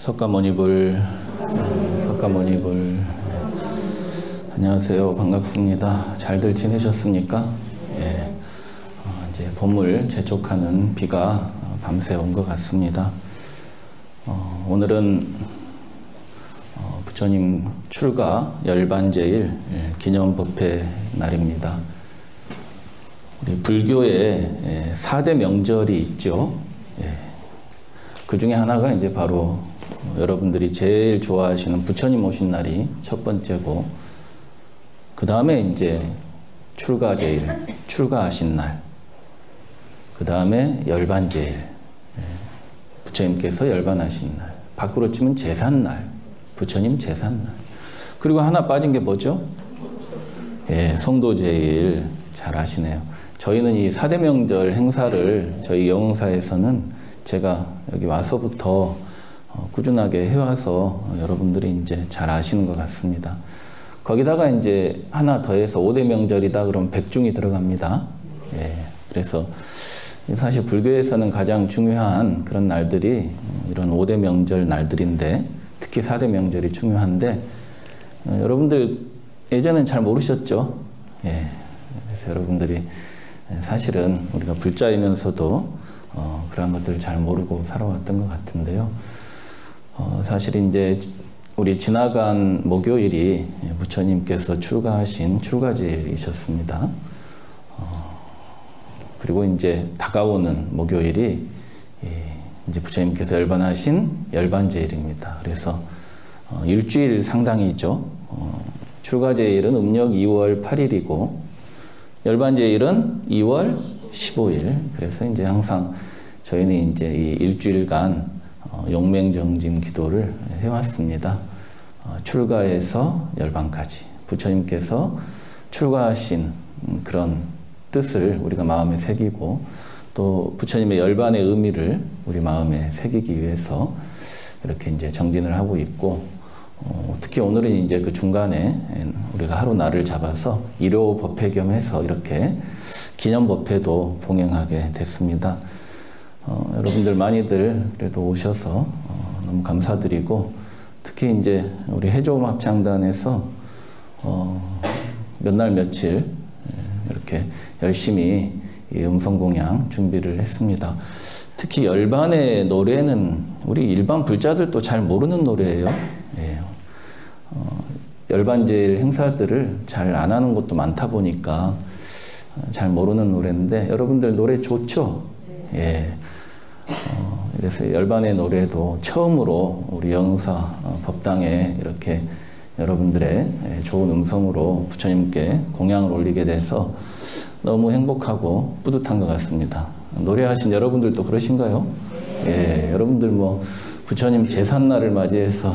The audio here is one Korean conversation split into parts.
석가모니불 안녕하세요. 반갑습니다. 잘들 지내셨습니까? 예, 이제 봄을 재촉하는 비가 밤새 온 것 같습니다. 오늘은 부처님 출가 열반제일 기념법회 날입니다. 우리 불교에 4대 명절이 있죠. 그 중에 하나가 이제 바로 여러분들이 제일 좋아하시는 부처님 오신 날이 첫 번째고, 그 다음에 이제 출가제일, 출가하신 날, 그 다음에 열반제일, 부처님께서 열반하신 날, 밖으로 치면 제삿날, 부처님 제삿날. 그리고 하나 빠진 게 뭐죠? 성도제일. 잘 아시네요. 저희는 이 4대 명절 행사를 저희 영흥사에서는 제가 여기 와서부터 꾸준하게 해와서 여러분들이 이제 잘 아시는 것 같습니다. 거기다가 이제 하나 더해서 5대 명절이다 그러면 백중이 들어갑니다. 그래서 사실 불교에서는 가장 중요한 그런 날들이 이런 5대 명절 날들인데, 특히 4대 명절이 중요한데, 여러분들 예전엔 잘 모르셨죠? 그래서 여러분들이 사실은 우리가 불자이면서도 그런 것들을 잘 모르고 살아왔던 것 같은데요. 사실 이제 우리 지나간 목요일이 부처님께서 출가하신 출가제일이셨습니다. 그리고 이제 다가오는 목요일이 이제 부처님께서 열반하신 열반제일입니다. 그래서 일주일 상당이죠. 출가제일은 음력 2월 8일이고 열반제일은 2월 15일. 그래서 이제 항상 저희는 이제 이 일주일간 용맹정진 기도를 해왔습니다. 출가에서 열반까지 부처님께서 출가하신 그런 뜻을 우리가 마음에 새기고, 또 부처님의 열반의 의미를 우리 마음에 새기기 위해서 이렇게 이제 정진을 하고 있고, 특히 오늘은 이제 그 중간에 우리가 하루 날을 잡아서 일요 법회 겸 해서 이렇게 기념 법회도 봉행하게 됐습니다. 여러분들 많이들 그래도 오셔서 너무 감사드리고, 특히 이제 우리 해조음악창단에서 몇 날 며칠 이렇게 열심히 이 음성공양 준비를 했습니다. 특히 열반의 노래는 우리 일반 불자들도 잘 모르는 노래예요. 열반제일 행사들을 잘 안 하는 곳도 많다 보니까 잘 모르는 노래인데, 여러분들 노래 좋죠? 그래서 열반의 노래도 처음으로 우리 영흥사 법당에 이렇게 여러분들의 좋은 음성으로 부처님께 공양을 올리게 돼서 너무 행복하고 뿌듯한 것 같습니다. 노래하신 여러분들도 그러신가요? 여러분들 뭐 부처님 제삿날을 맞이해서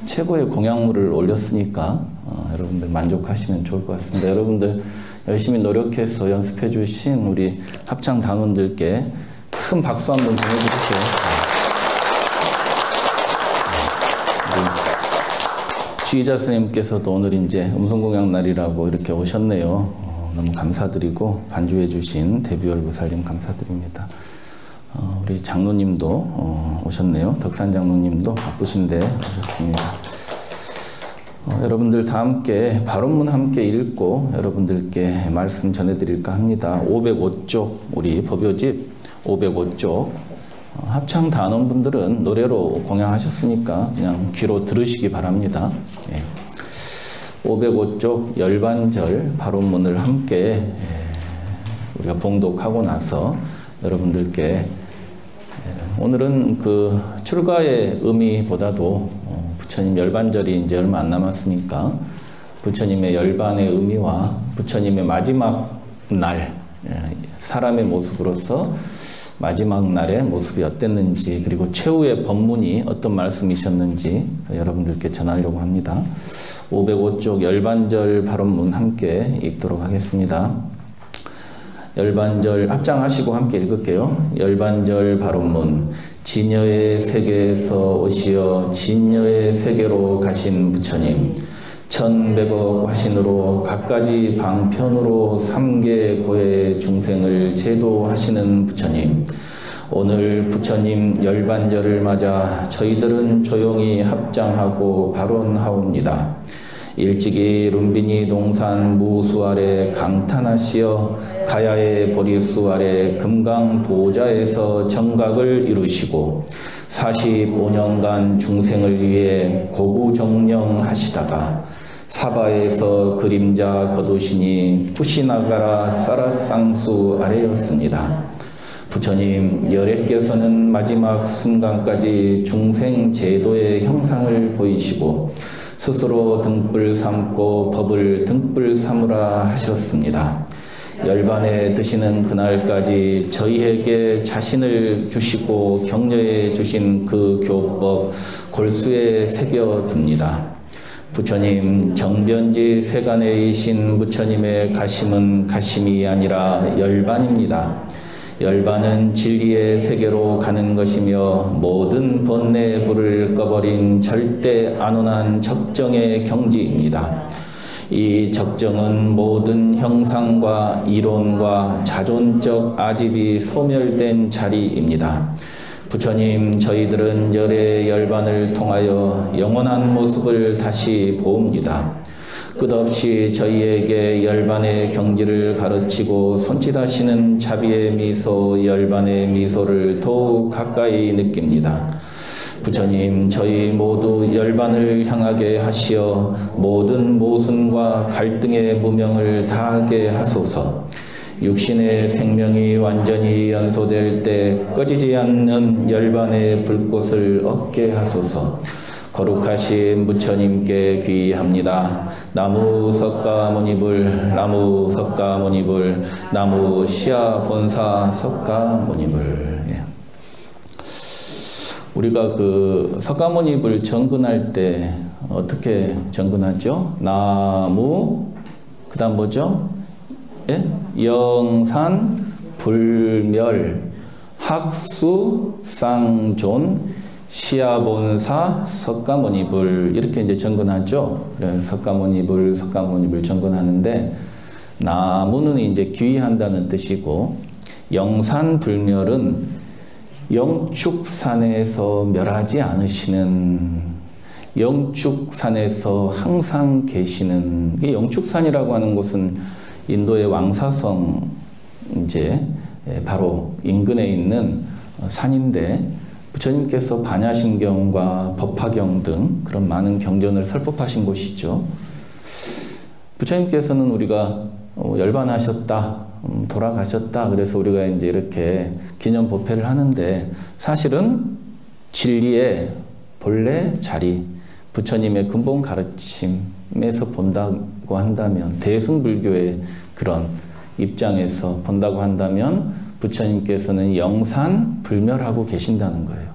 최고의 공양물을 올렸으니까 여러분들 만족하시면 좋을 것 같습니다. 여러분들 열심히 노력해서 연습해 주신 우리 합창 단원들께 큰 박수 한번 보내주십시오. 주의자 스님께서도 오늘 이제 음성공양 날이라고 이렇게 오셨네요. 너무 감사드리고, 반주해 주신 대비월구살님 감사드립니다. 우리 장로님도 오셨네요. 덕산 장로님도 바쁘신데 오셨습니다. 여러분들 다 함께 발언문 함께 읽고 여러분들께 말씀 전해드릴까 합니다. 505쪽 우리 법요집 505쪽 합창 단원분들은 노래로 공양하셨으니까 그냥 귀로 들으시기 바랍니다. 505쪽 열반절 발언문을 함께 우리가 봉독하고 나서 여러분들께, 오늘은 그 출가의 의미보다도 부처님 열반절이 이제 얼마 안 남았으니까 부처님의 열반의 의미와 부처님의 마지막 날, 사람의 모습으로서 마지막 날의 모습이 어땠는지, 그리고 최후의 법문이 어떤 말씀이셨는지 여러분들께 전하려고 합니다. 505쪽 열반절 발언문 함께 읽도록 하겠습니다. 열반절 합장하시고 함께 읽을게요. 열반절 발언문. 진여의 세계에서 오시어 진여의 세계로 가신 부처님, 1100억 화신으로 각가지 방편으로 3개 고의 중생을 제도하시는 부처님, 오늘 부처님 열반절을 맞아 저희들은 조용히 합장하고 발언하옵니다. 일찍이 룸비니 동산 무수 아래 강탄하시어 가야의 보리수 아래 금강 보좌에서 정각을 이루시고 45년간 중생을 위해 고구정령하시다가 사바에서 그림자 거두시니 쿠시나가라 사라상수 아래였습니다. 부처님 열애께서는 마지막 순간까지 중생 제도의 형상을 보이시고 스스로 등불 삼고 법을 등불 삼으라 하셨습니다. 열반에 드시는 그날까지 저희에게 자신을 주시고 격려해 주신 그 교법 골수에 새겨둡니다. 부처님 정변지 세간에이신 부처님의 가심은 가심이 아니라 열반입니다. 열반은 진리의 세계로 가는 것이며 모든 번뇌의 불을 꺼버린 절대 안온한 적정의 경지입니다. 이 적정은 모든 형상과 이론과 자존적 아집이 소멸된 자리입니다. 부처님 저희들은 열의 열반을 통하여 영원한 모습을 다시 보옵니다. 끝없이 저희에게 열반의 경지를 가르치고 손짓하시는 자비의 미소, 열반의 미소를 더욱 가까이 느낍니다. 부처님 저희 모두 열반을 향하게 하시어 모든 모순과 갈등의 무명을 다하게 하소서. 육신의 생명이 완전히 연소될 때 꺼지지 않는 열반의 불꽃을 얻게 하소서. 거룩하신 부처님께 귀의합니다. 나무 석가모니불, 나무 석가모니불, 나무 시아본사 석가모니불. 예. 우리가 그 석가모니불 정근할 때 어떻게 정근하죠? 나무, 그 다음 뭐죠? 예? 영산, 불멸, 학수, 쌍존, 시아본사, 석가모니불 이렇게 이제 정근하죠. 석가모니불, 석가모니불 정근하는데 나무는 이제 귀의한다는 뜻이고 영산불멸은 영축산에서 멸하지 않으시는 영축산에서 항상 계시는 이 영축산이라고 하는 곳은 인도의 왕사성 이제 바로 인근에 있는 산인데 부처님께서 반야신경과 법화경 등 그런 많은 경전을 설법하신 곳이죠. 부처님께서는 우리가 열반하셨다, 돌아가셨다. 그래서 우리가 이제 이렇게 기념 법회를 하는데 사실은 진리의 본래 자리, 부처님의 근본 가르침에서 본다고 한다면 대승불교의 그런 입장에서 본다고 한다면 부처님께서는 영산 불멸하고 계신다는 거예요.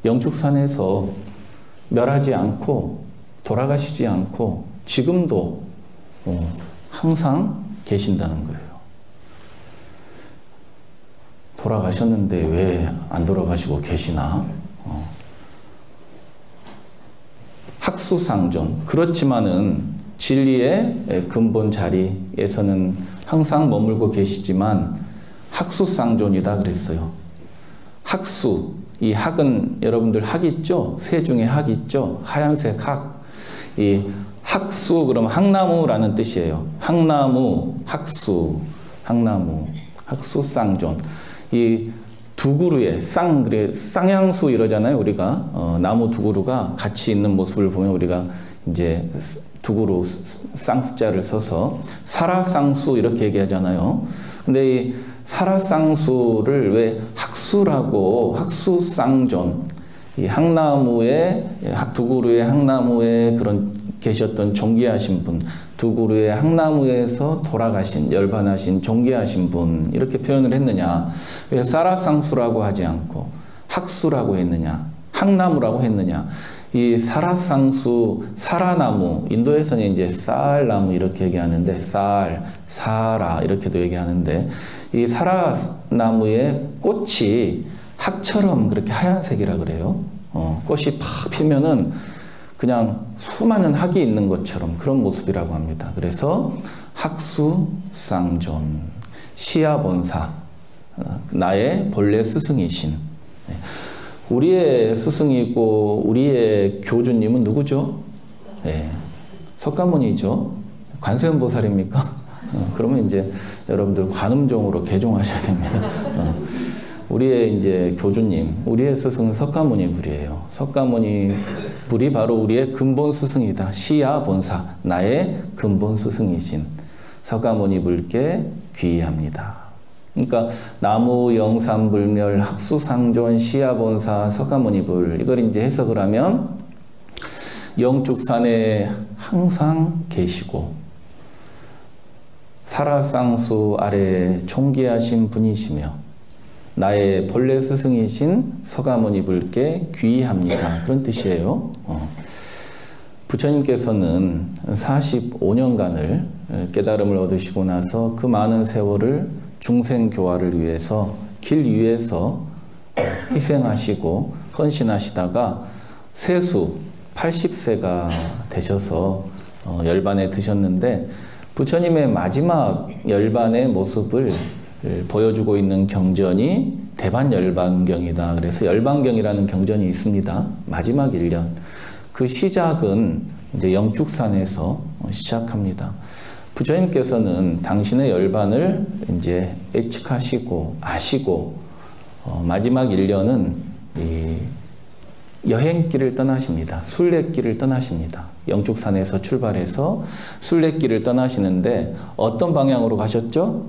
영축산에서 멸하지 않고 돌아가시지 않고 지금도 항상 계신다는 거예요. 돌아가셨는데 왜 안 돌아가시고 계시나? 학수상존. 그렇지만은 진리의 근본 자리에서는 항상 머물고 계시지만 학수상존이다 그랬어요. 학수. 이 학은 여러분들 학 있죠? 새 중에 학 있죠? 하얀색 학. 이 학수 그러면 학나무라는 뜻이에요. 학나무, 학수, 학나무, 학수상존. 이 두 그루에 그래 쌍향수 이러잖아요. 우리가 나무 두 그루가 같이 있는 모습을 보면 우리가 이제 두 그루 쌍수자를 써서 사라쌍수 이렇게 얘기하잖아요. 근데 이 사라쌍수를 왜 학수라고 학수쌍존 이 학나무의 두 그루의 학나무에 그런 계셨던 존귀하신 분, 두 그루의 학나무에서 돌아가신 열반하신 존귀하신 분 이렇게 표현을 했느냐? 왜 사라쌍수라고 하지 않고 학수라고 했느냐? 학나무라고 했느냐? 이 사라쌍수, 사라나무, 인도에서는 이제 쌀나무 이렇게 얘기하는데 사라 이렇게도 얘기하는데 이 사라나무의 꽃이 학처럼 그렇게 하얀색이라 그래요. 꽃이 팍 피면은 그냥 수많은 학이 있는 것처럼 그런 모습이라고 합니다. 그래서 학수쌍존, 시아본사, 나의 본래 스승이신. 우리의 스승이고 우리의 교주님은 누구죠? 석가모니죠. 관세음보살입니까? 그러면 이제 여러분들 관음종으로 개종하셔야 됩니다. 우리의 이제 교주님, 우리의 스승은 석가모니 불이에요. 석가모니 불이 바로 우리의 근본 스승이다. 시야 본사, 나의 근본 스승이신 석가모니 불께 귀의합니다. 그러니까 나무, 영산, 불멸, 학수상존, 시야 본사, 석가모니 불, 이걸 이제 해석을 하면 영축산에 항상 계시고 살아쌍수 아래 총기하신 분이시며 나의 본래 스승이신 석가모니 불께 귀의합니다. 그런 뜻이에요. 부처님께서는 45년간을 깨달음을 얻으시고 나서 그 많은 세월을 중생교화를 위해서 길 위에서 희생하시고 헌신하시다가 세수 80세가 되셔서 열반에 드셨는데 부처님의 마지막 열반의 모습을 보여주고 있는 경전이 대반열반경이다. 그래서 열반경이라는 경전이 있습니다. 마지막 1년. 그 시작은 이제 영축산에서 시작합니다. 부처님께서는 당신의 열반을 이제 예측하시고 아시고 마지막 1년은 이 여행길을 떠나십니다. 순례길을 떠나십니다. 영축산에서 출발해서 순례길을 떠나시는데 어떤 방향으로 가셨죠?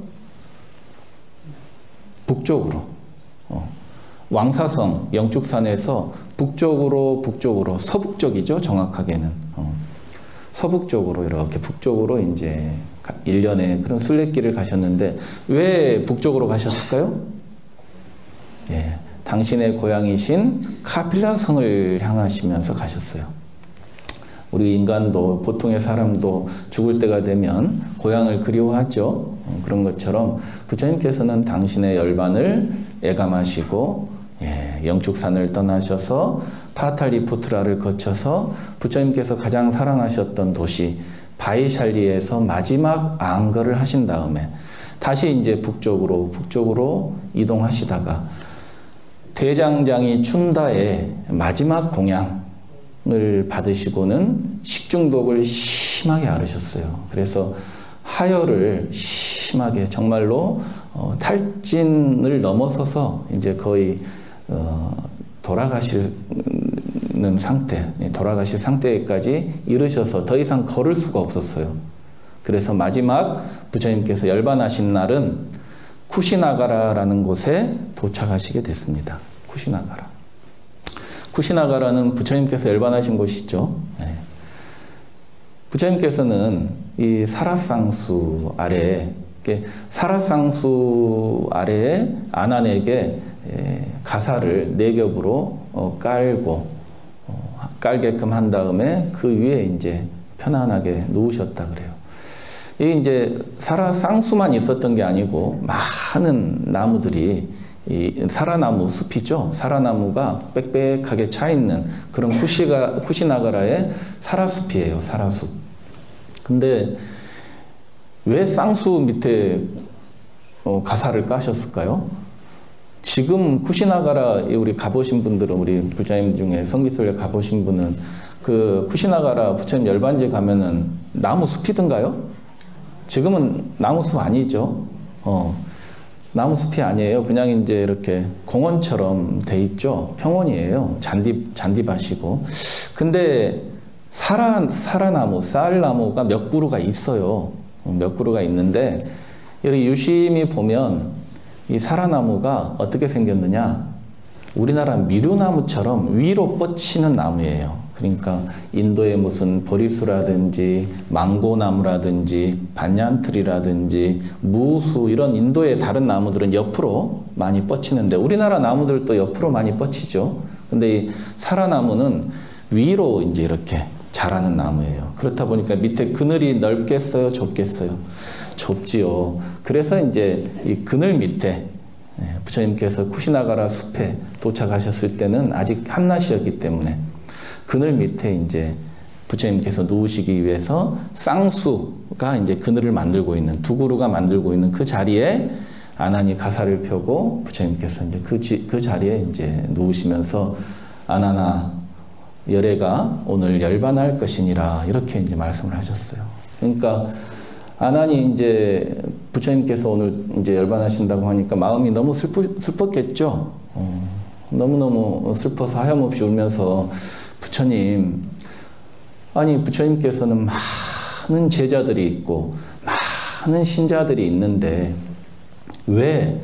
북쪽으로. 왕사성 영축산에서 북쪽으로 서북쪽이죠. 정확하게는. 서북쪽으로 이렇게 북쪽으로 이제 1년에 그런 순례길을 가셨는데 왜 북쪽으로 가셨을까요? 예, 당신의 고향이신 카필라성을 향하시면서 가셨어요. 우리 인간도 보통의 사람도 죽을 때가 되면 고향을 그리워하죠. 그런 것처럼 부처님께서는 당신의 열반을 애감하시고 영축산을 떠나셔서 파탈리푸트라를 거쳐서 부처님께서 가장 사랑하셨던 도시 바이샬리에서 마지막 앙거를 하신 다음에 다시 이제 북쪽으로 이동하시다가 대장장이 춘다의 마지막 공양을 받으시고는 식중독을 심하게 앓으셨어요. 그래서 하혈을 심하게 정말로 탈진을 넘어서서 이제 거의 돌아가실 상태까지 이르셔서 더 이상 걸을 수가 없었어요. 그래서 마지막 부처님께서 열반하신 날은 쿠시나가라라는 곳에 도착하시게 됐습니다. 쿠시나가라는 부처님께서 열반하신 곳이죠. 부처님께서는 이 사라쌍수 아래에 아난에게 가사를 4겹으로 깔게끔 한 다음에 그 위에 이제 편안하게 누우셨다 그래요. 이 이제 사라쌍수만 있었던 게 아니고 많은 나무들이 이 사라나무 숲이죠. 사라나무가 빽빽하게 차 있는 그런 쿠시나가라의 사라숲이에요. 사라숲. 근데 왜 쌍수 밑에 가사를 까셨을까요? 지금 쿠시나가라 우리 가보신 분들은 우리 불자님 중에 성기설에 가보신 분은 그 쿠시나가라 부처님 열반지에 가면은 나무 숲이던가요? 지금은 나무 숲 아니죠. 나무 숲이 아니에요. 그냥 이제 이렇게 공원처럼 돼 있죠. 평원이에요. 잔디밭이고. 근데 사라나무, 쌀나무가 몇 그루가 있어요. 몇 그루가 있는데 여기 유심히 보면 이 사라나무가 어떻게 생겼느냐? 우리나라 미루나무처럼 위로 뻗치는 나무예요. 그러니까 인도의 무슨 보리수라든지 망고나무라든지 반얀트리라든지 무수 이런 인도의 다른 나무들은 옆으로 많이 뻗치는데 우리나라 나무들도 옆으로 많이 뻗치죠. 근데 이 사라나무는 위로 이제 이렇게 자라는 나무예요. 그렇다 보니까 밑에 그늘이 넓겠어요? 좁겠어요? 좁지요. 그래서 이제 이 그늘 밑에 부처님께서 쿠시나가라 숲에 도착하셨을 때는 아직 한낮이었기 때문에 그늘 밑에 이제 부처님께서 누우시기 위해서 쌍수가 이제 그늘을 만들고 있는 두 그루가 만들고 있는 그 자리에 아난이 가사를 펴고 부처님께서 이제 그 자리에 이제 누우시면서 아난아 열애가 오늘 열반할 것이니라 이렇게 이제 말씀을 하셨어요. 그러니까 아난이 이제 부처님께서 오늘 이제 열반하신다고 하니까 마음이 너무 슬펐겠죠. 너무너무 슬퍼서 하염없이 울면서 부처님, 아니 부처님께서는 많은 제자들이 있고 많은 신자들이 있는데 왜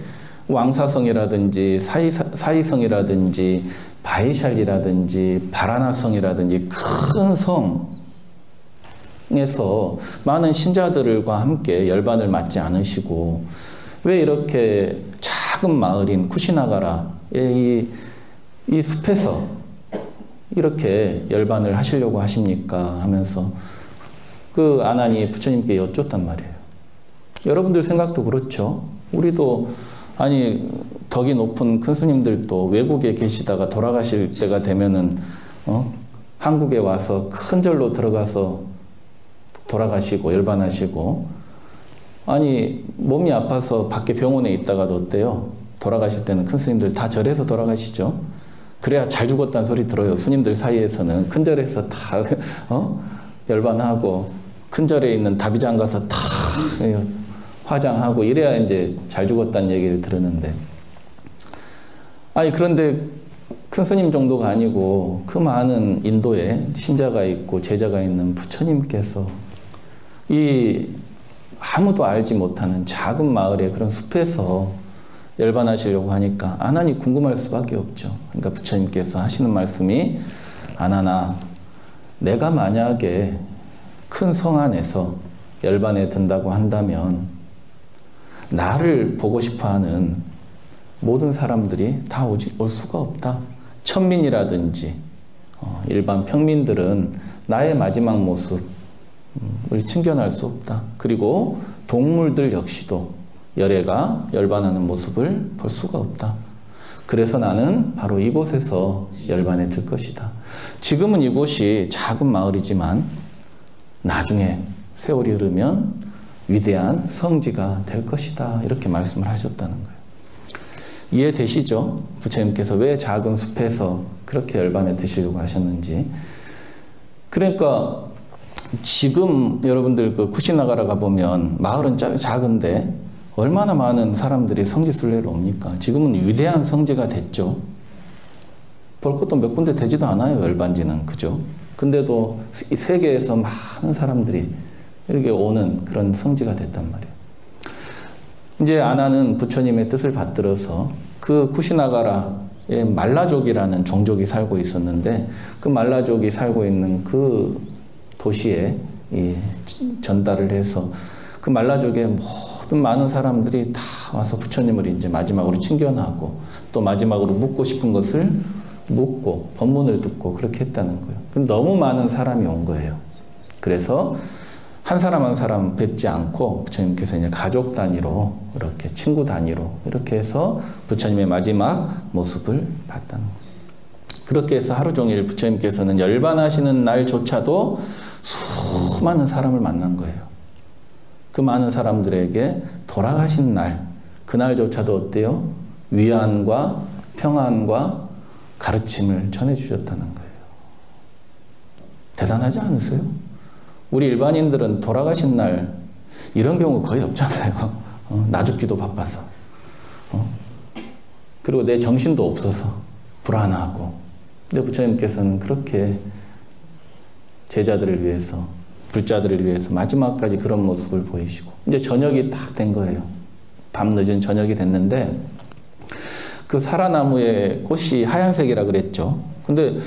왕사성이라든지 사이성이라든지 바이샬이라든지 바라나성이라든지 큰 성에서 많은 신자들과 함께 열반을 맞지 않으시고 왜 이렇게 작은 마을인 쿠시나가라의 이 숲에서 이렇게 열반을 하시려고 하십니까? 하면서 그 아난이 부처님께 여쭙단 말이에요. 여러분들 생각도 그렇죠. 우리도 아니 덕이 높은 큰 스님들도 외국에 계시다가 돌아가실 때가 되면은 한국에 와서 큰 절로 들어가서 돌아가시고 열반하시고 아니 몸이 아파서 밖에 병원에 있다가도 어때요? 돌아가실 때는 큰 스님들 다 절에서 돌아가시죠. 그래야 잘 죽었다는 소리 들어요. 스님들 사이에서는 큰 절에서 다 열반하고 큰 절에 있는 다비장 가서 다 화장하고 이래야 이제 잘 죽었다는 얘기를 들었는데 아니 그런데 큰 스님 정도가 아니고 그 많은 인도에 신자가 있고 제자가 있는 부처님께서 이 아무도 알지 못하는 작은 마을의 그런 숲에서 열반하시려고 하니까 아난이 궁금할 수밖에 없죠. 그러니까 부처님께서 하시는 말씀이 아난아 내가 만약에 큰 성 안에서 열반에 든다고 한다면 나를 보고 싶어하는 모든 사람들이 다 올 수가 없다. 천민이라든지 일반 평민들은 나의 마지막 모습을 친견할 수 없다. 그리고 동물들 역시도 열애가 열반하는 모습을 볼 수가 없다. 그래서 나는 바로 이곳에서 열반에 들 것이다. 지금은 이곳이 작은 마을이지만 나중에 세월이 흐르면 위대한 성지가 될 것이다. 이렇게 말씀을 하셨다는 거예요. 이해되시죠? 부처님께서 왜 작은 숲에서 그렇게 열반에 드시려고 하셨는지. 그러니까 지금 여러분들 그 쿠시나가라 가보면 마을은 작은데 얼마나 많은 사람들이 성지순례로 옵니까? 지금은 위대한 성지가 됐죠. 볼 것도 몇 군데 되지도 않아요. 열반지는. 그죠? 근데도 세계에서 많은 사람들이 이렇게 오는 그런 성지가 됐단 말이에요. 이제 아난은 부처님의 뜻을 받들어서 그 쿠시나가라에 말라족이라는 종족이 살고 있었는데 그 말라족이 살고 있는 그 도시에 전달을 해서 그 말라족의 모든 많은 사람들이 다 와서 부처님을 이제 마지막으로 친견하고 또 마지막으로 묻고 싶은 것을 묻고 법문을 듣고 그렇게 했다는 거예요. 너무 많은 사람이 온 거예요. 그래서 한 사람 한 사람 뵙지 않고 부처님께서 이제 가족 단위로 이렇게 친구 단위로 이렇게 해서 부처님의 마지막 모습을 봤다는 거예요. 그렇게 해서 하루 종일 부처님께서는 열반하시는 날조차도 수많은 사람을 만난 거예요. 그 많은 사람들에게 돌아가신 날, 그날조차도 어때요? 위안과 평안과 가르침을 전해주셨다는 거예요. 대단하지 않으세요? 우리 일반인들은 돌아가신 날 이런 경우 거의 없잖아요. 나 죽기도 바빠서. 그리고 내 정신도 없어서 불안하고. 근데 부처님께서는 그렇게 제자들을 위해서, 불자들을 위해서 마지막까지 그런 모습을 보이시고 이제 저녁이 딱 된 거예요. 밤 늦은 저녁이 됐는데 그 사라나무의 꽃이 하얀색이라 그랬죠. 근데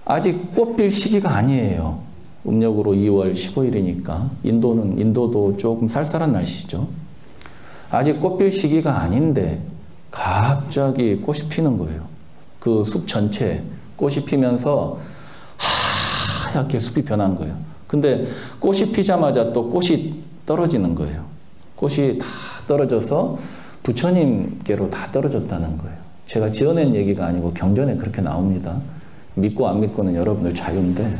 아직 꽃 필 시기가 아니에요. 음력으로 2월 15일이니까 인도도 조금 쌀쌀한 날씨죠. 아직 꽃 필 시기가 아닌데 갑자기 꽃이 피는 거예요. 그 숲 전체에 꽃이 피면서 하얗게 숲이 변한 거예요. 근데 꽃이 피자마자 또 꽃이 떨어지는 거예요. 꽃이 다 떨어져서 부처님께로 다 떨어졌다는 거예요. 제가 지어낸 얘기가 아니고 경전에 그렇게 나옵니다. 믿고 안 믿고는 여러분들 자유인데.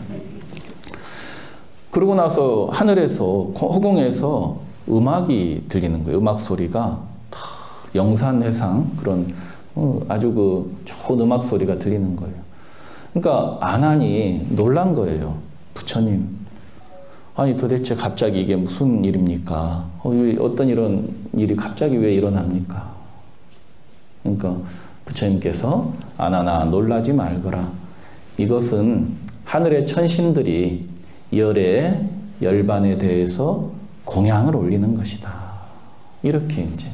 그러고 나서 하늘에서 허공에서 음악이 들리는 거예요. 음악 소리가 영산회상 그런 아주 그 좋은 음악 소리가 들리는 거예요. 그러니까 아난이 놀란 거예요. 부처님, 아니 도대체 갑자기 이게 무슨 일입니까? 어떤 이런 일이 갑자기 왜 일어납니까? 그러니까 부처님께서 아난아 놀라지 말거라. 이것은 하늘의 천신들이 열의 열반에 대해서 공양을 올리는 것이다. 이렇게 이제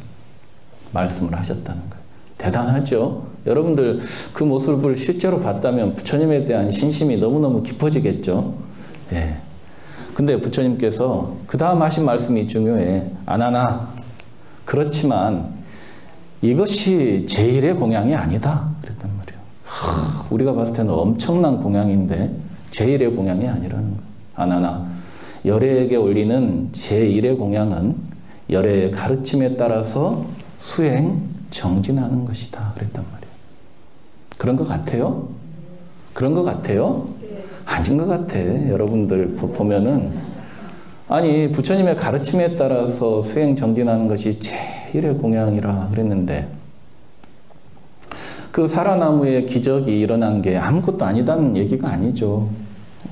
말씀을 하셨다는 거예요. 대단하죠? 여러분들 그 모습을 실제로 봤다면 부처님에 대한 신심이 너무너무 깊어지겠죠? 예. 근데 부처님께서 그 다음 하신 말씀이 중요해. 아나나, 그렇지만 이것이 제일의 공양이 아니다. 그랬단 말이에요. 우리가 봤을 때는 엄청난 공양인데 제일의 공양이 아니라는 거예요. 아나나, 열애에게 올리는 제1의 공양은 열애의 가르침에 따라서 수행, 정진하는 것이다. 그랬단 말이에요. 그런 것 같아요? 그런 것 같아요? 아닌 것 같아. 여러분들 보면은 아니 부처님의 가르침에 따라서 수행, 정진하는 것이 제일의 공양이라 그랬는데 그 사라나무의 기적이 일어난 게 아무것도 아니다는 얘기가 아니죠.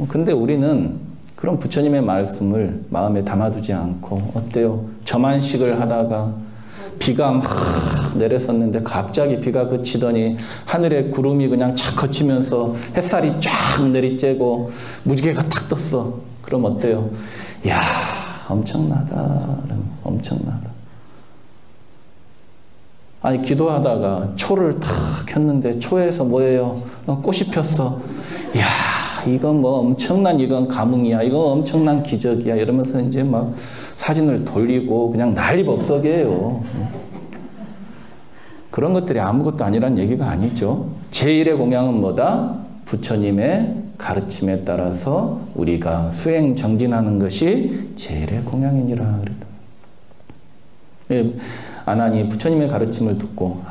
근데 우리는 그런 부처님의 말씀을 마음에 담아두지 않고 어때요? 저만식을 하다가 비가 막 내렸었는데 갑자기 비가 그치더니 하늘에 구름이 그냥 착 거치면서 햇살이 쫙 내리쬐고 무지개가 탁 떴어. 그럼 어때요? 이야, 엄청나다. 엄청나다. 아니 기도하다가 초를 탁 켰는데 초에서 뭐예요? 꽃이 폈어. 이야, 이건 뭐 엄청난 이건 감흥이야. 이건 엄청난 기적이야. 이러면서 이제 막 사진을 돌리고 그냥 난리법석이에요. 그런 것들이 아무것도 아니란 얘기가 아니죠. 제1의 공양은 뭐다? 부처님의 가르침에 따라서 우리가 수행 정진하는 것이 제1의 공양이니라. 예, 아난이 부처님의 가르침을 듣고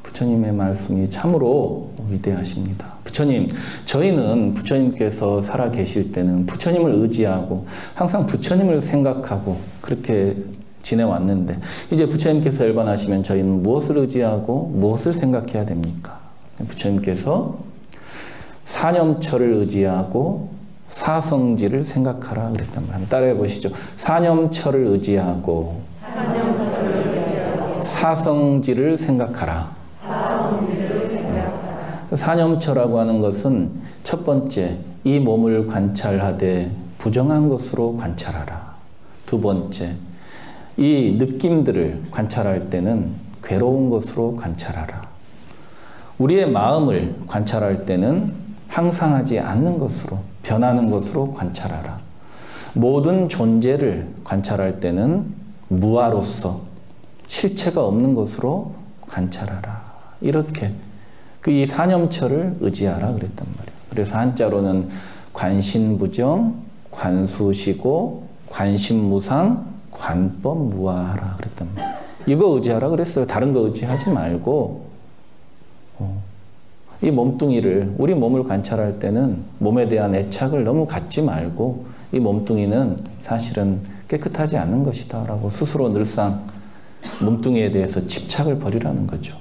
부처님의 말씀이 참으로 위대하십니다. 부처님, 저희는 부처님께서 살아 계실 때는 부처님을 의지하고 항상 부처님을 생각하고 그렇게 지내왔는데 이제 부처님께서 열반하시면 저희는 무엇을 의지하고 무엇을 생각해야 됩니까? 부처님께서 사념처를 의지하고 사성지를 생각하라 그랬단 말이에요. 한번 따라해 보시죠. 사념처를 의지하고 사성지를 생각하라. 사념처라고 하는 것은 첫 번째, 이 몸을 관찰하되 부정한 것으로 관찰하라. 두 번째, 이 느낌들을 관찰할 때는 괴로운 것으로 관찰하라. 우리의 마음을 관찰할 때는 항상하지 않는 것으로, 변하는 것으로 관찰하라. 모든 존재를 관찰할 때는 무아로서 실체가 없는 것으로 관찰하라. 이렇게 이 사념처를 의지하라 그랬단 말이에요. 그래서 한자로는 관신부정, 관수시고, 관심무상, 관법무아하라 그랬단 말이에요. 이거 의지하라 그랬어요. 다른 거 의지하지 말고 이 몸뚱이를, 우리 몸을 관찰할 때는 몸에 대한 애착을 너무 갖지 말고 이 몸뚱이는 사실은 깨끗하지 않은 것이다 라고 스스로 늘상 몸뚱이에 대해서 집착을 버리라는 거죠.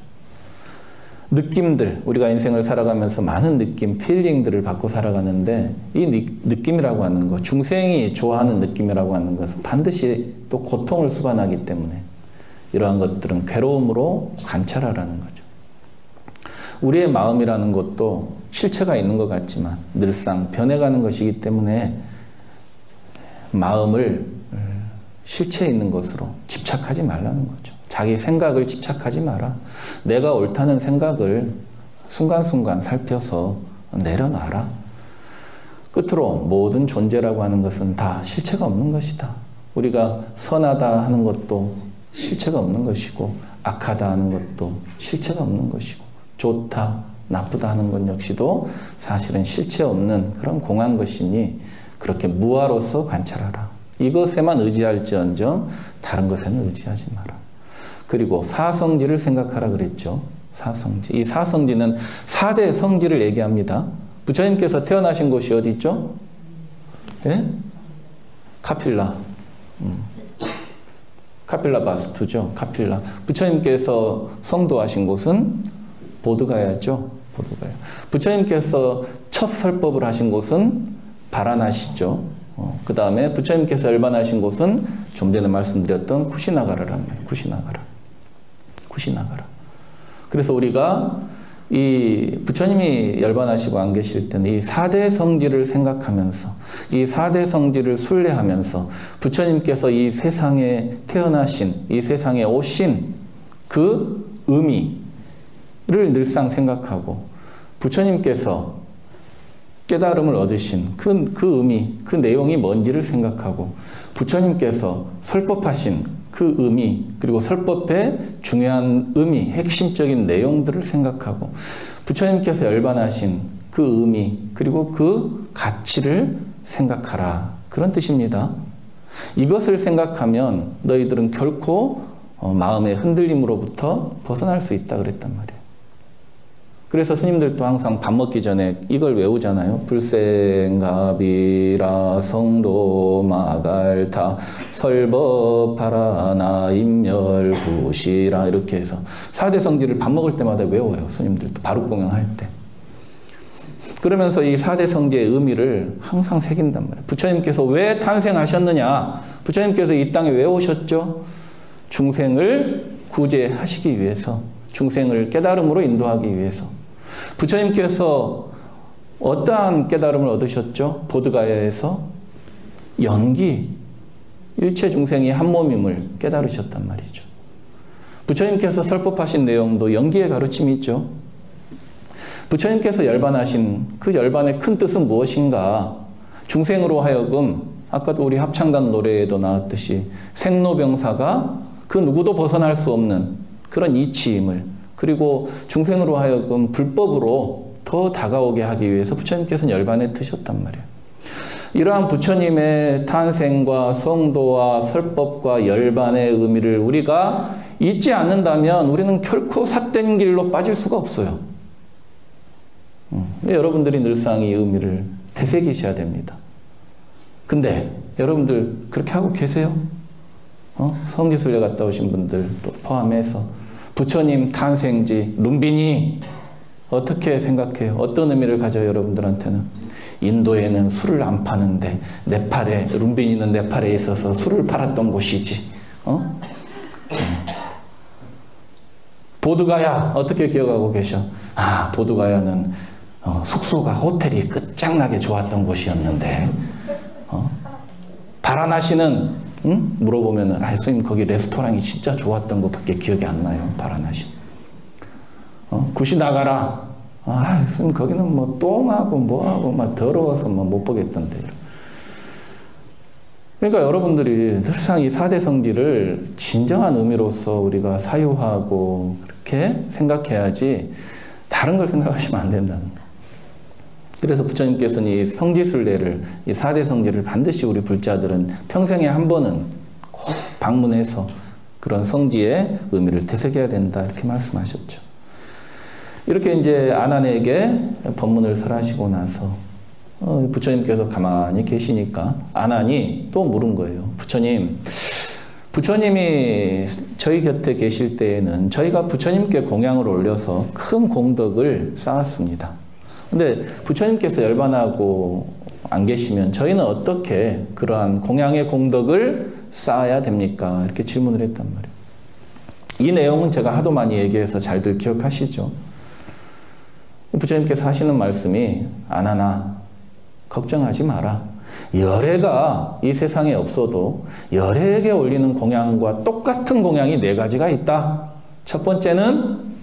느낌들, 우리가 인생을 살아가면서 많은 느낌, 필링들을 받고 살아가는데 이 느낌이라고 하는 것, 중생이 좋아하는 느낌이라고 하는 것은 반드시 또 고통을 수반하기 때문에 이러한 것들은 괴로움으로 관찰하라는 거죠. 우리의 마음이라는 것도 실체가 있는 것 같지만 늘상 변해가는 것이기 때문에 마음을 실체에 있는 것으로 집착하지 말라는 거죠. 자기 생각을 집착하지 마라. 내가 옳다는 생각을 순간순간 살펴서 내려놔라. 끝으로 모든 존재라고 하는 것은 다 실체가 없는 것이다. 우리가 선하다 하는 것도 실체가 없는 것이고 악하다 하는 것도 실체가 없는 것이고 좋다, 나쁘다 하는 것 역시도 사실은 실체 없는 그런 공한 것이니 그렇게 무아로서 관찰하라. 이것에만 의지할지언정 다른 것에는 의지하지 마라. 그리고 사성지를 생각하라 그랬죠. 사성지. 이 사성지는 4대 성지를 얘기합니다. 부처님께서 태어나신 곳이 어디 있죠? 예? 카필라. 카필라 바스투죠. 카필라. 부처님께서 성도하신 곳은 보드가야죠. 보드가야. 부처님께서 첫 설법을 하신 곳은 바라나시죠. 그 다음에 부처님께서 열반하신 곳은 좀 전에 말씀드렸던 쿠시나가라란 말이에요. 쿠시나가라. 쿠시나가라. 그래서 우리가 이 부처님이 열반하시고 안 계실 때는 이 4대 성지를 생각하면서 이 4대 성지를 순례하면서 부처님께서 이 세상에 태어나신, 이 세상에 오신 그 의미를 늘상 생각하고 부처님께서 깨달음을 얻으신 그 의미, 그 내용이 뭔지를 생각하고 부처님께서 설법하신 그 의미, 그리고 설법의 중요한 의미, 핵심적인 내용들을 생각하고 부처님께서 열반하신 그 의미, 그리고 그 가치를 생각하라. 그런 뜻입니다. 이것을 생각하면 너희들은 결코 마음의 흔들림으로부터 벗어날 수 있다 그랬단 말이에요. 그래서 스님들도 항상 밥 먹기 전에 이걸 외우잖아요. 불생가비라 성도 마갈타 설법하라나 임열구시라 이렇게 해서 4대 성지를 밥 먹을 때마다 외워요. 스님들도 바루공양할 때. 그러면서 이 4대 성지의 의미를 항상 새긴단 말이에요. 부처님께서 왜 탄생하셨느냐? 부처님께서 이 땅에 왜 오셨죠? 중생을 구제하시기 위해서, 중생을 깨달음으로 인도하기 위해서. 부처님께서 어떠한 깨달음을 얻으셨죠? 보드가야에서 연기, 일체 중생이 한 몸임을 깨달으셨단 말이죠. 부처님께서 설법하신 내용도 연기의 가르침이 있죠. 부처님께서 열반하신 그 열반의 큰 뜻은 무엇인가? 중생으로 하여금 아까도 우리 합창단 노래에도 나왔듯이 생로병사가 그 누구도 벗어날 수 없는 그런 이치임을, 그리고 중생으로 하여금 불법으로 더 다가오게 하기 위해서 부처님께서는 열반에 드셨단 말이에요. 이러한 부처님의 탄생과 성도와 설법과 열반의 의미를 우리가 잊지 않는다면 우리는 결코 삿된 길로 빠질 수가 없어요. 여러분들이 늘상 이 의미를 되새기셔야 됩니다. 근데 여러분들 그렇게 하고 계세요? 성지순례 갔다 오신 분들 또 포함해서 부처님 탄생지 룸비니 어떻게 생각해요? 어떤 의미를 가져요? 여러분들한테는 인도에는 술을 안 파는데 네팔에, 룸비니는 네팔에 있어서 술을 팔았던 곳이지. 보드가야 어떻게 기억하고 계셔? 아, 보드가야는 숙소가 호텔이 끝장나게 좋았던 곳이었는데 바라나시는 물어보면은 스님 거기 레스토랑이 진짜 좋았던 것밖에 기억이 안 나요. 바라나시. 구시나가라. 스님 거기는 뭐 똥하고 뭐하고 막 더러워서 뭐 못 보겠던데. 그러니까 여러분들이 늘상 이 4대 성지를 진정한 의미로서 우리가 사유하고 그렇게 생각해야지 다른 걸 생각하시면 안 된다는 거예요. 그래서 부처님께서는 이 성지순례를, 이 4대 성지를 반드시 우리 불자들은 평생에 한 번은 꼭 방문해서 그런 성지의 의미를 되새겨야 된다 이렇게 말씀하셨죠. 이렇게 이제 아난에게 법문을 설하시고 나서 부처님께서 가만히 계시니까 아난이 또 물은 거예요. 부처님이 저희 곁에 계실 때에는 저희가 부처님께 공양을 올려서 큰 공덕을 쌓았습니다. 근데 부처님께서 열반하고 안 계시면 저희는 어떻게 그러한 공양의 공덕을 쌓아야 됩니까? 이렇게 질문을 했단 말이에요. 이 내용은 제가 하도 많이 얘기해서 잘들 기억하시죠? 부처님께서 하시는 말씀이 아나나 걱정하지 마라. 열애가 이 세상에 없어도 열애에게 올리는 공양과 똑같은 공양이 4가지가 있다. 첫 번째는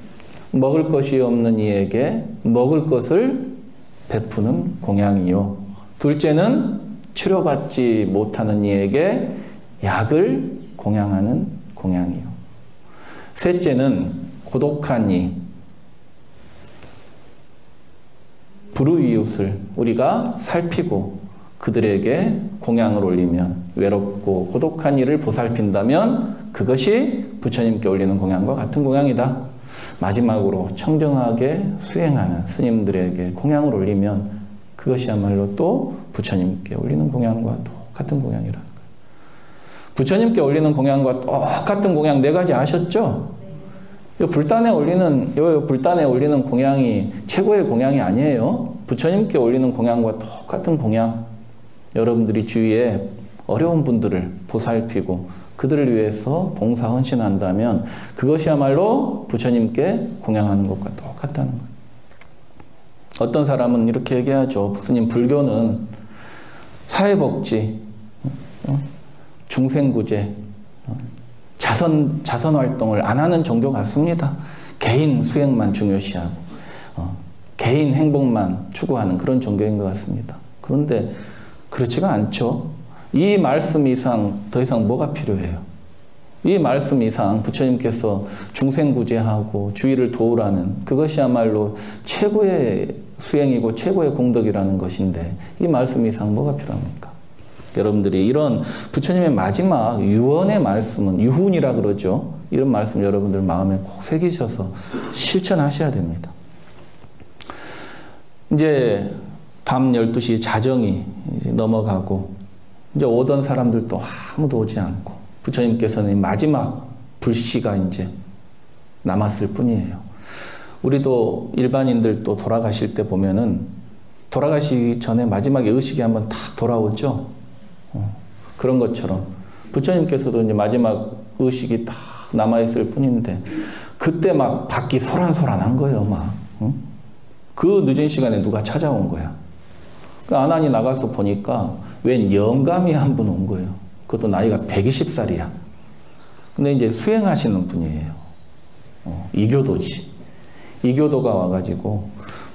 먹을 것이 없는 이에게 먹을 것을 베푸는 공양이요. 둘째는 치료받지 못하는 이에게 약을 공양하는 공양이요. 셋째는 고독한 이, 불우이웃을 우리가 살피고 그들에게 공양을 올리면, 외롭고 고독한 이를 보살핀다면 그것이 부처님께 올리는 공양과 같은 공양이다. 마지막으로 청정하게 수행하는 스님들에게 공양을 올리면 그것이야말로 또 부처님께 올리는 공양과 같은 공양이라는 거예요. 부처님께 올리는 공양과 똑같은 공양 4가지 아셨죠? 이 불단에 올리는 공양이 최고의 공양이 아니에요. 부처님께 올리는 공양과 똑같은 공양. 여러분들이 주위에 어려운 분들을 보살피고 그들을 위해서 봉사 헌신한다면 그것이야말로 부처님께 공양하는 것과 똑같다는 거예요. 어떤 사람은 이렇게 얘기하죠. 스님, 불교는 사회복지, 중생구제, 자선활동을 안 하는 종교 같습니다. 개인 수행만 중요시하고 개인 행복만 추구하는 그런 종교인 것 같습니다. 그런데 그렇지가 않죠. 이 말씀 이상 더 이상 뭐가 필요해요? 이 말씀 이상 부처님께서 중생구제하고 주위를 도우라는 그것이야말로 최고의 수행이고 최고의 공덕이라는 것인데 이 말씀 이상 뭐가 필요합니까? 여러분들이 이런 부처님의 마지막 유언의 말씀은 유훈이라 그러죠. 이런 말씀 여러분들 마음에 꼭 새기셔서 실천하셔야 됩니다. 이제 밤 12시 자정이 이제 넘어가고 이제 오던 사람들도 아무도 오지 않고 부처님께서는 마지막 불시가 이제 남았을 뿐이에요. 우리도 일반인들도 돌아가실 때 보면은 돌아가시기 전에 마지막에 의식이 한번 탁 돌아오죠. 그런 것처럼 부처님께서도 이제 마지막 의식이 딱 남아있을 뿐인데 그때 막 밖이 소란소란한 거예요. 막 그 늦은 시간에 누가 찾아온 거야. 그 아난이 나가서 보니까 웬 영감이 한 분 온 거예요. 그것도 나이가 120살이야. 근데 이제 수행하시는 분이에요. 이교도지. 이교도가 와가지고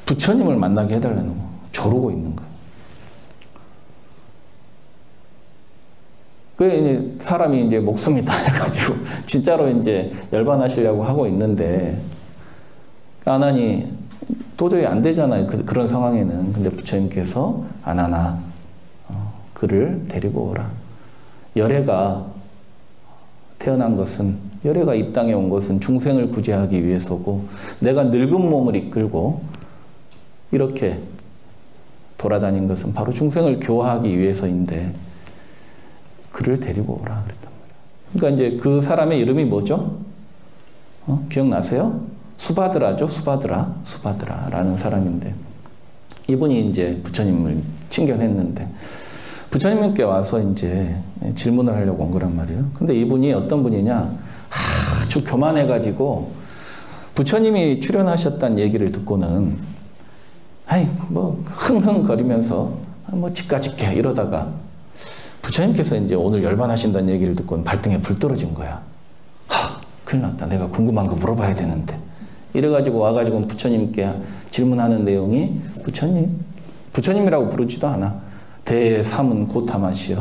부처님을 만나게 해달라는 거 조르고 있는 거예요. 그 이제 사람이 이제 목숨이 달려가지고 진짜로 이제 열반하시려고 하고 있는데 아난이 도저히 안 되잖아요. 그런 상황에는. 근데 부처님께서 아난아, 그를 데리고 오라. 열애가 태어난 것은, 열애가 이 땅에 온 것은 중생을 구제하기 위해서고 내가 늙은 몸을 이끌고 이렇게 돌아다닌 것은 바로 중생을 교화하기 위해서인데 그를 데리고 오라 그랬단 말이에요. 그러니까 이제 그 사람의 이름이 뭐죠? 기억나세요? 수바드라죠. 수바드라라는 사람인데 이분이 이제 부처님을 친견했는데 부처님께 와서 이제 질문을 하려고 온 거란 말이에요. 근데 이분이 어떤 분이냐? 아주 교만해가지고 부처님이 출연하셨다는 얘기를 듣고는 아이 뭐 흥흥거리면서 뭐 집가집게 이러다가 부처님께서 이제 오늘 열반하신다는 얘기를 듣고는 발등에 불 떨어진 거야. 큰일 났다. 내가 궁금한 거 물어봐야 되는데. 이래가지고 와가지고 부처님께 질문하는 내용이 부처님이라고 부르지도 않아. 대삼은 고타마시여.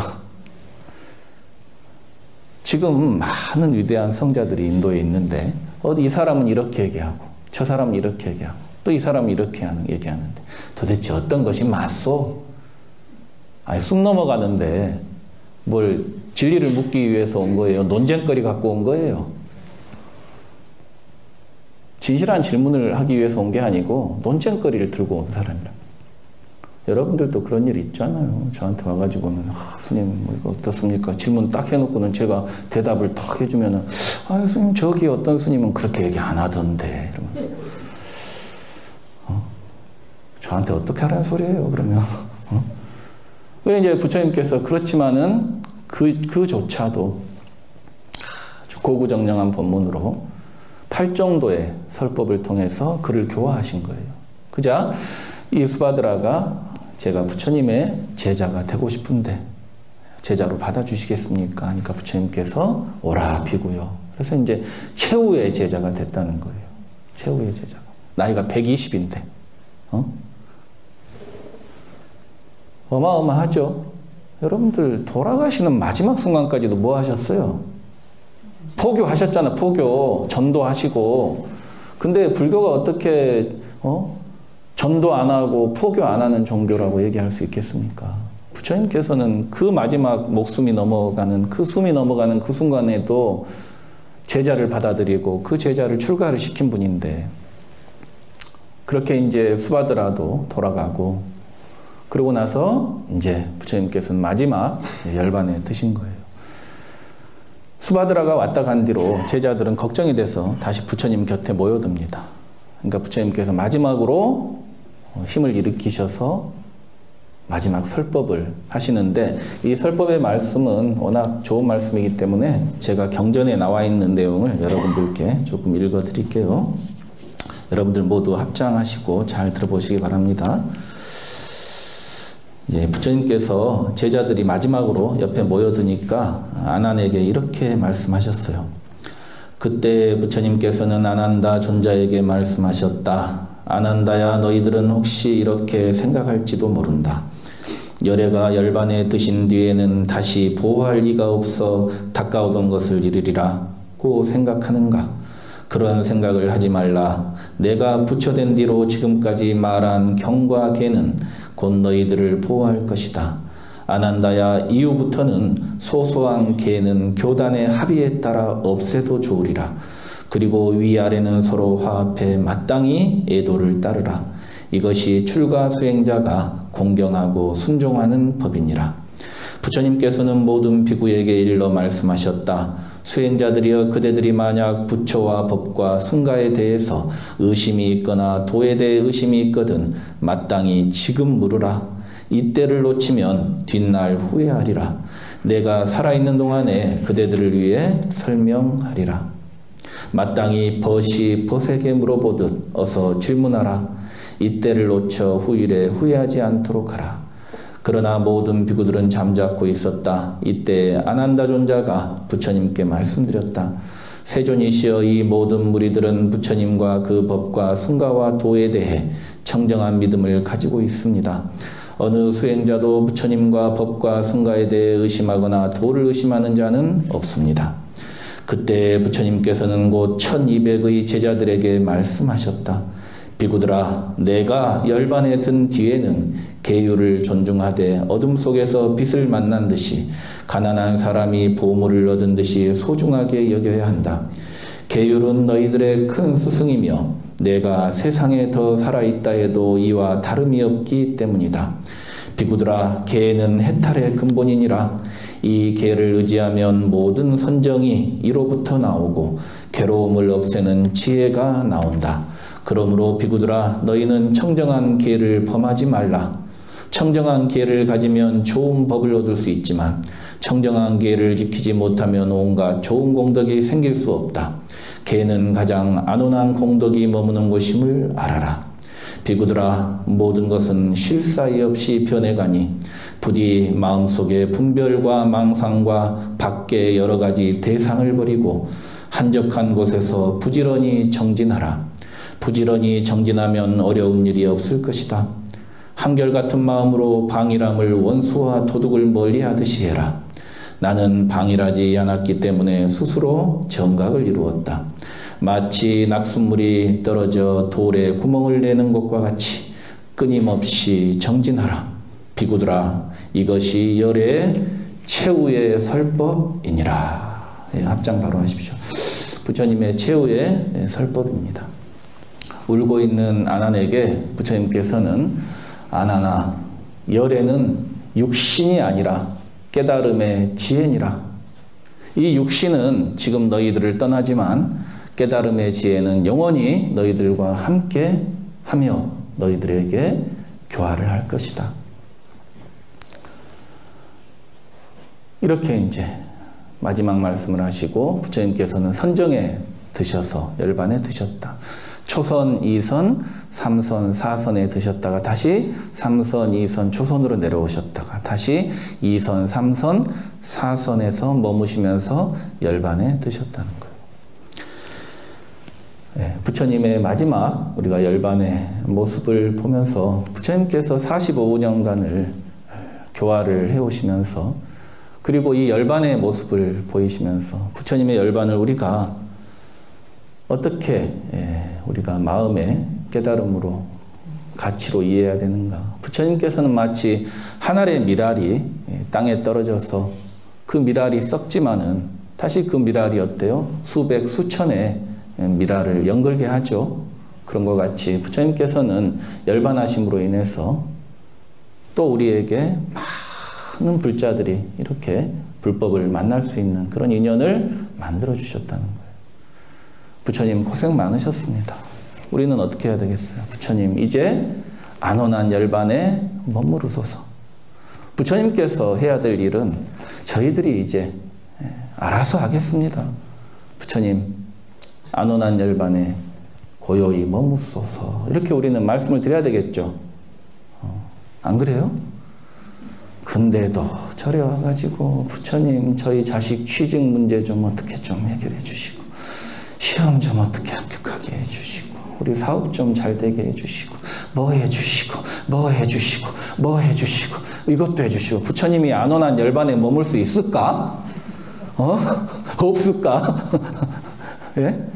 지금 많은 위대한 성자들이 인도에 있는데 어디 이 사람은 이렇게 얘기하고 저 사람은 이렇게 얘기하고 또 이 사람은 이렇게 얘기하는데 도대체 어떤 것이 맞소? 아니 쑥 넘어가는데 뭘 진리를 묻기 위해서 온 거예요? 논쟁거리 갖고 온 거예요? 진실한 질문을 하기 위해서 온 게 아니고 논쟁거리를 들고 온 사람이라. 여러분들도 그런 일 있잖아요. 저한테 와가지고는 스님 뭐 이거 어떻습니까? 질문 딱 해놓고는 제가 대답을 딱 해주면은 스님 저기 어떤 스님은 그렇게 얘기 안 하던데 이러면서 저한테 어떻게 하라는 소리예요 그러면. 그래서 이제 부처님께서 그렇지만은 그조차도 아주 고구정령한 법문으로 8정도의 설법을 통해서 그를 교화하신 거예요. 그자 이 수바드라가 제가 부처님의 제자가 되고 싶은데 제자로 받아주시겠습니까? 하니까 부처님께서 오라 비구요. 그래서 이제 최후의 제자가 됐다는 거예요. 최후의 제자가. 나이가 120인데. 어마어마하죠. 여러분들 돌아가시는 마지막 순간까지도 뭐 하셨어요? 포교하셨잖아. 포교. 전도하시고. 근데 불교가 어떻게 전도 안 하고 포교 안 하는 종교라고 얘기할 수 있겠습니까? 부처님께서는 그 마지막 목숨이 넘어가는 그 숨이 넘어가는 그 순간에도 제자를 받아들이고 그 제자를 출가를 시킨 분인데 그렇게 이제 수바드라도 돌아가고 그러고 나서 이제 부처님께서는 마지막 열반에 드신 거예요. 수바드라가 왔다 간 뒤로 제자들은 걱정이 돼서 다시 부처님 곁에 모여듭니다. 그러니까 부처님께서 마지막으로 힘을 일으키셔서 마지막 설법을 하시는데, 이 설법의 말씀은 워낙 좋은 말씀이기 때문에 제가 경전에 나와 있는 내용을 여러분들께 조금 읽어 드릴게요. 여러분들 모두 합장하시고 잘 들어보시기 바랍니다. 예, 부처님께서 제자들이 마지막으로 옆에 모여드니까 아난에게 이렇게 말씀하셨어요. 그때 부처님께서는 아난다 존자에게 말씀하셨다. 아난다야, 너희들은 혹시 이렇게 생각할지도 모른다. 열애가 열반에 드신 뒤에는 다시 보호할 이가 없어 닦아오던 것을 이르리라고 생각하는가? 그런 생각을 하지 말라. 내가 부처된 뒤로 지금까지 말한 경과 계는 곧 너희들을 보호할 것이다. 아난다야, 이후부터는 소소한 계는 교단의 합의에 따라 없애도 좋으리라. 그리고 위아래는 서로 화합해 마땅히 애도를 따르라. 이것이 출가 수행자가 공경하고 순종하는 법이니라. 부처님께서는 모든 비구에게 일러 말씀하셨다. 수행자들이여, 그대들이 만약 부처와 법과 승가에 대해서 의심이 있거나 도에 대해 의심이 있거든 마땅히 지금 물으라. 이때를 놓치면 뒷날 후회하리라. 내가 살아있는 동안에 그대들을 위해 설명하리라. 마땅히 벗이 벗에게 물어보듯 어서 질문하라. 이때를 놓쳐 후일에 후회하지 않도록 하라. 그러나 모든 비구들은 잠자코 있었다. 이때 아난다 존자가 부처님께 말씀드렸다. 세존이시여, 이 모든 무리들은 부처님과 그 법과 승가와 도에 대해 청정한 믿음을 가지고 있습니다. 어느 수행자도 부처님과 법과 승가에 대해 의심하거나 도를 의심하는 자는 없습니다. 그때 부처님께서는 곧 1200의 제자들에게 말씀하셨다. 비구들아, 내가 열반에 든 뒤에는 계율을 존중하되 어둠 속에서 빛을 만난 듯이 가난한 사람이 보물을 얻은 듯이 소중하게 여겨야 한다. 계율은 너희들의 큰 스승이며 내가 세상에 더 살아있다 해도 이와 다름이 없기 때문이다. 비구들아, 계는 해탈의 근본이니라. 이 계를 의지하면 모든 선정이 이로부터 나오고 괴로움을 없애는 지혜가 나온다. 그러므로 비구들아, 너희는 청정한 계를 범하지 말라. 청정한 계를 가지면 좋은 법을 얻을 수 있지만 청정한 계를 지키지 못하면 온갖 좋은 공덕이 생길 수 없다. 계는 가장 안온한 공덕이 머무는 곳임을 알아라. 비구들아, 모든 것은 쉴 사이 없이 변해가니 부디 마음속에 분별과 망상과 밖에 여러 가지 대상을 버리고 한적한 곳에서 부지런히 정진하라. 부지런히 정진하면 어려운 일이 없을 것이다. 한결같은 마음으로 방일함을 원수와 도둑을 멀리하듯이 해라. 나는 방일하지 않았기 때문에 스스로 정각을 이루었다. 마치 낙숫물이 떨어져 돌에 구멍을 내는 것과 같이 끊임없이 정진하라. 비구들아, 이것이 열의 최후의 설법이니라. 예, 합장 바로 하십시오. 부처님의 최후의 설법입니다. 울고 있는 아난에게 부처님께서는 아난아, 열애는 육신이 아니라 깨달음의 지혜니라. 이 육신은 지금 너희들을 떠나지만 깨달음의 지혜는 영원히 너희들과 함께 하며 너희들에게 교화를 할 것이다. 이렇게 이제 마지막 말씀을 하시고 부처님께서는 선정에 드셔서 열반에 드셨다. 초선, 2선, 3선, 4선에 드셨다가 다시 3선, 2선, 초선으로 내려오셨다가 다시 2선, 3선, 4선에서 머무시면서 열반에 드셨다는 거예요. 네, 부처님의 마지막 우리가 열반의 모습을 보면서 부처님께서 45년간을 교화를 해오시면서 그리고 이 열반의 모습을 보이시면서 부처님의 열반을 우리가 어떻게 우리가 마음의 깨달음으로 가치로 이해해야 되는가. 부처님께서는 마치 한 알의 미랄이 땅에 떨어져서 그 미랄이 썩지만은 다시 그 미랄이 어때요? 수백, 수천의 미랄을 연결게 하죠. 그런 것 같이 부처님께서는 열반하심으로 인해서 또 우리에게 많은 불자들이 이렇게 불법을 만날 수 있는 그런 인연을 만들어 주셨다는 거예요. 부처님 고생 많으셨습니다. 우리는 어떻게 해야 되겠어요? 부처님 이제 안온한 열반에 머무르소서. 부처님께서 해야 될 일은 저희들이 이제 알아서 하겠습니다. 부처님 안온한 열반에 고요히 머무소서. 이렇게 우리는 말씀을 드려야 되겠죠. 안 그래요? 근데도 절에 와가지고 부처님 저희 자식 취직 문제 좀 어떻게 좀 해결해 주시고 시험 좀 어떻게 합격하게 해주시고 우리 사업 좀 잘 되게 해주시고 뭐 해주시고 뭐 해주시고 뭐 해주시고 이것도 해주시고 부처님이 안온한 열반에 머물 수 있을까? 없을까? 예?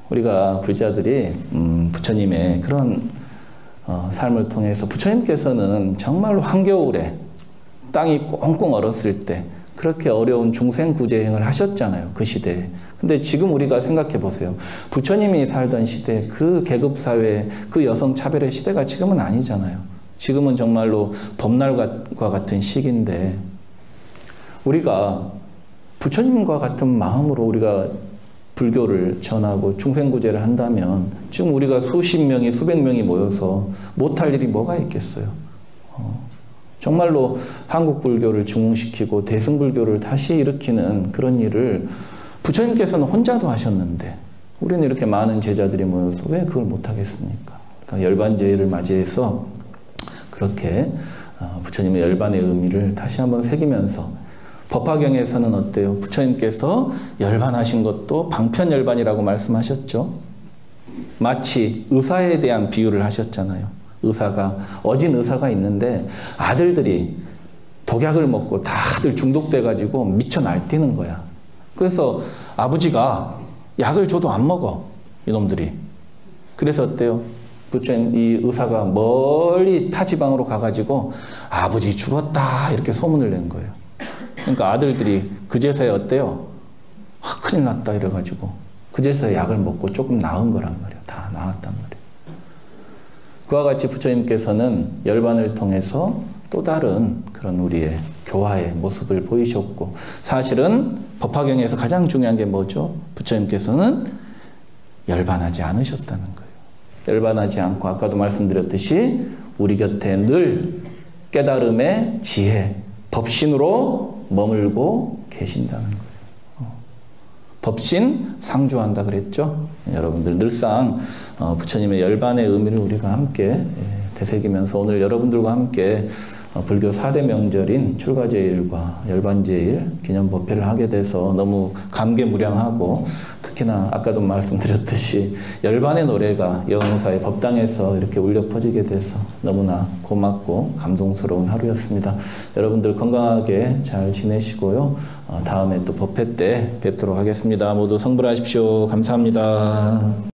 우리가 불자들이 부처님의 그런 삶을 통해서 부처님께서는 정말로 한겨울에 땅이 꽁꽁 얼었을 때 그렇게 어려운 중생구제행을 하셨잖아요. 그 시대에. 근데 지금 우리가 생각해 보세요. 부처님이 살던 시대, 그 계급사회, 그 여성차별의 시대가 지금은 아니잖아요. 지금은 정말로 봄날과 같은 시기인데 우리가 부처님과 같은 마음으로 우리가 불교를 전하고 중생구제를 한다면 지금 우리가 수십 명이 수백 명이 모여서 못할 일이 뭐가 있겠어요. 정말로 한국 불교를 중흥시키고 대승불교를 다시 일으키는 그런 일을 부처님께서는 혼자도 하셨는데 우리는 이렇게 많은 제자들이 모여서 왜 그걸 못하겠습니까? 그러니까 열반제를 맞이해서 그렇게 부처님의 열반의 의미를 다시 한번 새기면서 법화경에서는 어때요? 부처님께서 열반하신 것도 방편열반이라고 말씀하셨죠. 마치 의사에 대한 비유를 하셨잖아요. 어진 의사가 있는데 아들들이 독약을 먹고 다들 중독돼가지고 미쳐 날뛰는 거야. 그래서 아버지가 약을 줘도 안 먹어. 이놈들이. 그래서 어때요? 부처님 이 의사가 멀리 타지방으로 가가지고 아버지 죽었다 이렇게 소문을 낸 거예요. 그러니까 아들들이 그제서야 어때요? 큰일 났다 이래가지고 그제서야 약을 먹고 조금 나은 거란 말이에요. 다 나았단 말이에요. 그와 같이 부처님께서는 열반을 통해서 또 다른 그런 우리의 교화의 모습을 보이셨고 사실은 법화경에서 가장 중요한 게 뭐죠? 부처님께서는 열반하지 않으셨다는 거예요. 열반하지 않고 아까도 말씀드렸듯이 우리 곁에 늘 깨달음의 지혜, 법신으로 머물고 계신다는 거예요. 법신 상주한다 그랬죠? 여러분들 늘상 부처님의 열반의 의미를 우리가 함께 되새기면서 오늘 여러분들과 함께 불교 4대 명절인 출가제일과 열반제일 기념법회를 하게 돼서 너무 감개무량하고 특히나 아까도 말씀드렸듯이 열반의 노래가 여흥사의 법당에서 이렇게 울려 퍼지게 돼서 너무나 고맙고 감동스러운 하루였습니다. 여러분들 건강하게 잘 지내시고요. 다음에 또 법회 때 뵙도록 하겠습니다. 모두 성불하십시오. 감사합니다.